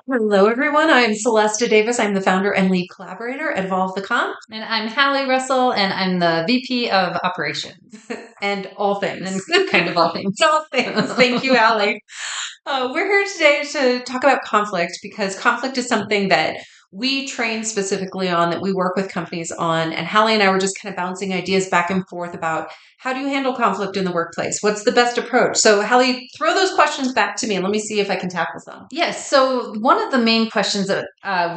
Hello, everyone. I'm Celesta Davis. I'm the founder and lead collaborator at Evolve the Comp And I'm Hallie Russell, and I'm the VP of Operations and all things. and kind of all things. All things. Thank you, Allie. We're here today to talk about conflict because conflict is something that we train specifically on, that we work with companies on. And Hallie and I were just kind of bouncing ideas back and forth about how do you handle conflict in the workplace? What's the best approach? So, Hallie, throw those questions back to me and let me see if I can tackle some. Yes, so one of the main questions that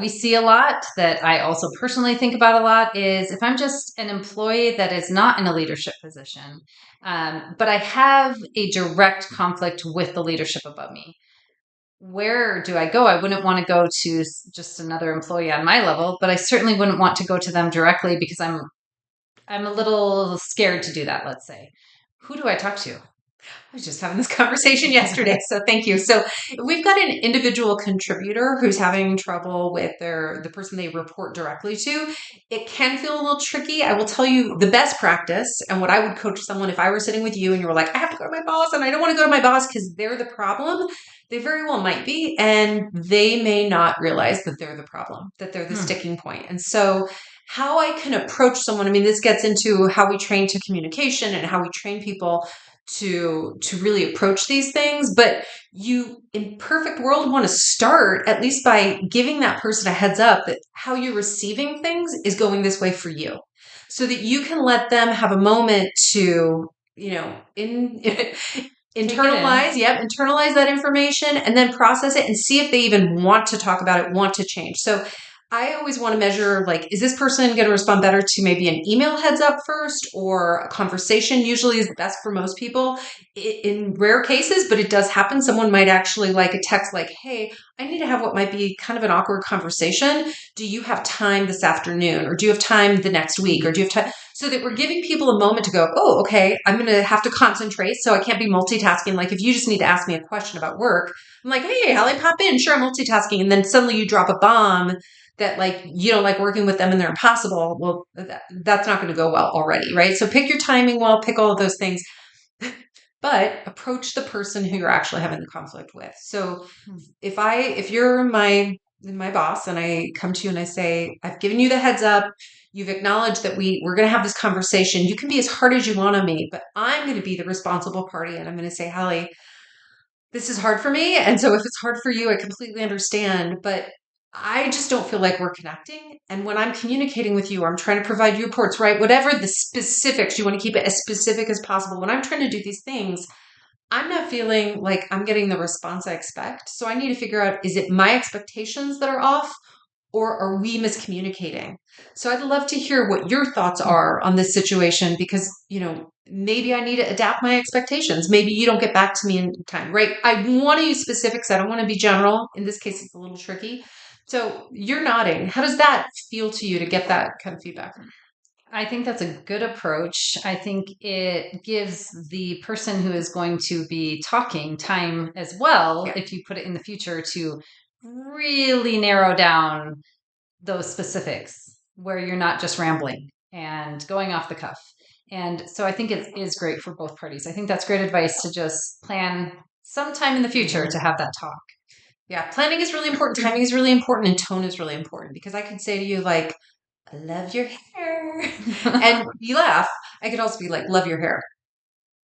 we see a lot, that I also personally think about a lot, is if I'm just an employee that is not in a leadership position, but I have a direct conflict with the leadership above me. Where do I go? I wouldn't want to go to just another employee on my level, but I certainly wouldn't want to go to them directly because I'm a little scared to do that, let's say. Who do I talk to? I was just having this conversation yesterday, so thank you. So we've got an individual contributor who's having trouble with the person they report directly to. It can feel a little tricky. I will tell you the best practice and what I would coach someone if I were sitting with you and you were like, I have to go to my boss and I don't want to go to my boss because they're the problem. They very well might be, and they may not realize that they're the problem, that they're the sticking point. And so how I can approach someone, I mean, this gets into how we train to communication and how we train people to really approach these things, but you in perfect world want to start at least by giving that person a heads up that how you're receiving things is going this way for you, so that you can let them have a moment to in internalize that information and then process it and see if they even want to talk about it, want to change. So I always want to measure, like, is this person going to respond better to maybe an email heads up first, or a conversation usually is the best for most people. In rare cases, but it does happen, someone might actually like a text like, hey, I need to have what might be kind of an awkward conversation. Do you have time this afternoon? Or do you have time the next week? Or do you have time? So that we're giving people a moment to go, oh, okay, I'm going to have to concentrate. So I can't be multitasking. Like if you just need to ask me a question about work, I'm like, hey, Hallie, pop in. Sure, I'm multitasking. And then suddenly you drop a bomb that like you don't like working with them and they're impossible. Well, that's not going to go well already, right? So pick your timing well, pick all of those things, but approach the person who you're actually having the conflict with. So if you're my boss and I come to you and I say, I've given you the heads up, you've acknowledged that we're going to have this conversation. You can be as hard as you want on me, but I'm going to be the responsible party and I'm going to say, Hallie, this is hard for me. And so if it's hard for you, I completely understand, but I just don't feel like we're connecting. And when I'm communicating with you, or I'm trying to provide you reports, right? Whatever the specifics, you want to keep it as specific as possible. When I'm trying to do these things, I'm not feeling like I'm getting the response I expect. So I need to figure out, is it my expectations that are off, or are we miscommunicating? So I'd love to hear what your thoughts are on this situation because, maybe I need to adapt my expectations. Maybe you don't get back to me in time, right? I want to use specifics. I don't want to be general. In this case, it's a little tricky. So you're nodding. How does that feel to you to get that kind of feedback? I think that's a good approach. I think it gives the person who is going to be talking time as well, Yeah. if you put it in the future, to really narrow down those specifics where you're not just rambling and going off the cuff. And so I think it is great for both parties. I think that's great advice to just plan sometime in the future to have that talk. Yeah. Planning is really important. Timing is really important. And tone is really important because I could say to you, like, I love your hair. And you laugh. I could also be like, love your hair.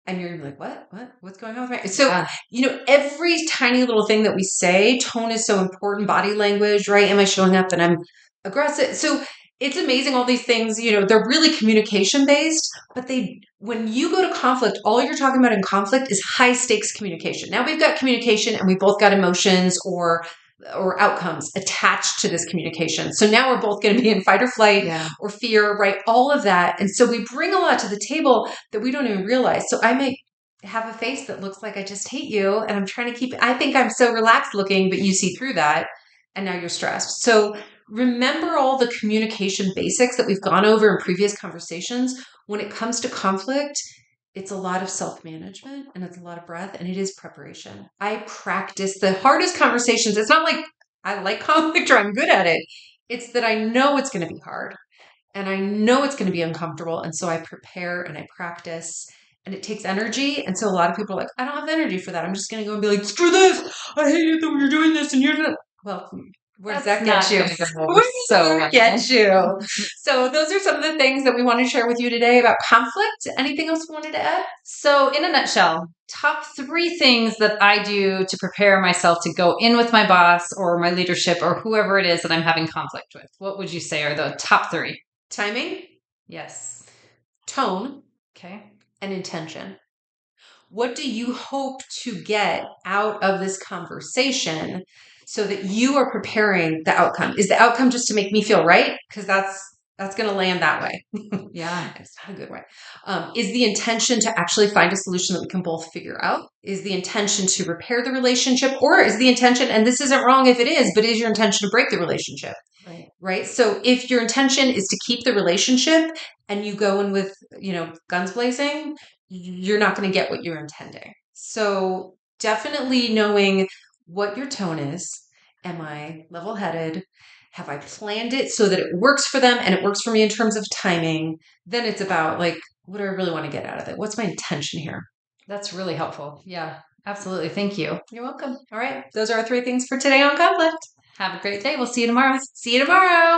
And you're like, what? What's going on with my? So, Yeah. every tiny little thing that we say, tone is so important. Body language, right? Am I showing up and I'm aggressive? So it's amazing. All these things, they're really communication based, but when you go to conflict, all you're talking about in conflict is high stakes communication. Now we've got communication and we both got emotions or outcomes attached to this communication. So now we're both going to be in fight or flight or fear, right? All of that. And so we bring a lot to the table that we don't even realize. So I may have a face that looks like I just hate you and I'm trying to I think I'm so relaxed looking, but you see through that and now you're stressed. So remember all the communication basics that we've gone over in previous conversations. When it comes to conflict, it's a lot of self-management and it's a lot of breath and it is preparation. I practice the hardest conversations. It's not like I like conflict or I'm good at it. It's that I know it's going to be hard and I know it's going to be uncomfortable. And so I prepare and I practice and it takes energy. And so a lot of people are like, I don't have energy for that. I'm just going to go and be like, screw this. I hate it that you're doing this and you're not. Well, where does That's that get not you? going to go Where over does so that well. get you? So those are some of the things that we want to share with you today about conflict. Anything else you wanted to add? So, in a nutshell, top 3 things that I do to prepare myself to go in with my boss or my leadership or whoever it is that I'm having conflict with. What would you say are the top 3? Timing, Yes. tone, Okay. and intention. What do you hope to get out of this conversation so that you are preparing the outcome? Is the outcome just to make me feel right? Because that's going to land that way. Yeah. It's not a good way. Is the intention to actually find a solution that we can both figure out? Is the intention to repair the relationship? Or is the intention, and this isn't wrong if it is, but is your intention to break the relationship? Right. Right? So if your intention is to keep the relationship and you go in with, guns blazing, you're not going to get what you're intending. So definitely knowing what your tone is. Am I level headed? Have I planned it so that it works for them and it works for me in terms of timing? Then it's about like, what do I really want to get out of it? What's my intention here? That's really helpful. Yeah, absolutely. Thank you. You're welcome. All right. Those are our 3 things for today on conflict. Have a great day. We'll see you tomorrow. See you tomorrow.